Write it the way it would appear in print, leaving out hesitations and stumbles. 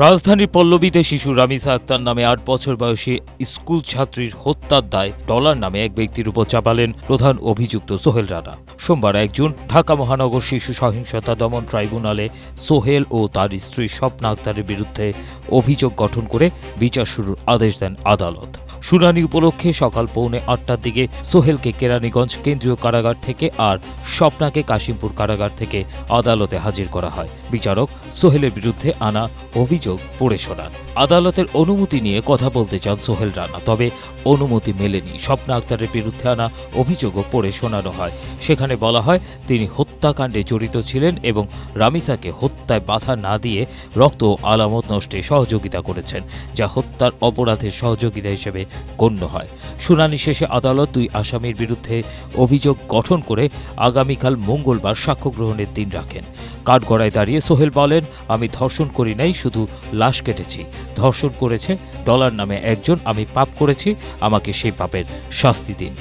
রাজধানীর পল্লবীতে শিশু রামিসা আক্তার নামে ৮ বছর বয়সী স্কুল ছাত্রীর হত্যার দায় ডলার নামে এক ব্যক্তির উপর চাপালেন প্রধান অভিযুক্ত সোহেল রানা। সোমবার ১ জুন ঢাকা মহানগর শিশু সহিংসতা দমন ট্রাইব্যুনালে সোহেল ও তার স্ত্রী স্বপ্না আক্তারের বিরুদ্ধে অভিযোগ গঠন করে বিচার শুরুর আদেশ দেন আদালত। শুনানি উপলক্ষে সকাল পৌনে ৮টার দিকে সোহেলকে কেরানীগঞ্জ কেন্দ্রীয় কারাগার থেকে আর স্বপ্নাকে কাশিমপুর কারাগার থেকে আদালতে হাজির করা হয়। বিচারক সোহেলের বিরুদ্ধে আনা অভিযোগ পড়ে শোনান। আদালতের অনুমতি নিয়ে কথা বলতে চান সোহেল রানা, তবে অনুমতি মেলেনি। স্বপ্না আক্তারের বিরুদ্ধে আনা অভিযোগও পড়ে শোনানো হয়। সেখানে বলা হয় তিনি হত্যাকাণ্ডে জড়িত ছিলেন এবং রামিসাকে হত্যায় বাধা না দিয়ে রক্ত ও আলামত নষ্টে সহযোগিতা করেছেন, যা হত্যার অপরাধের সহযোগিতা হিসেবে গণ্য হয়। শুনানি শেষে আদালত ২ আসামির বিরুদ্ধে অভিযোগ গঠন করে আগামীকাল মঙ্গলবার সাক্ষ্য গ্রহণের দিন রাখেন। কাঠগড়ায় দাঁড়িয়ে সোহেল বলেন, আমি ধর্ষণ করি নাই, শুধু লাশ কেটেছি। ধর্ষণ করেছে ডলার নামে একজন, আমি পাপ করেছি, আমাকে সেই পাপের শাস্তি দিন।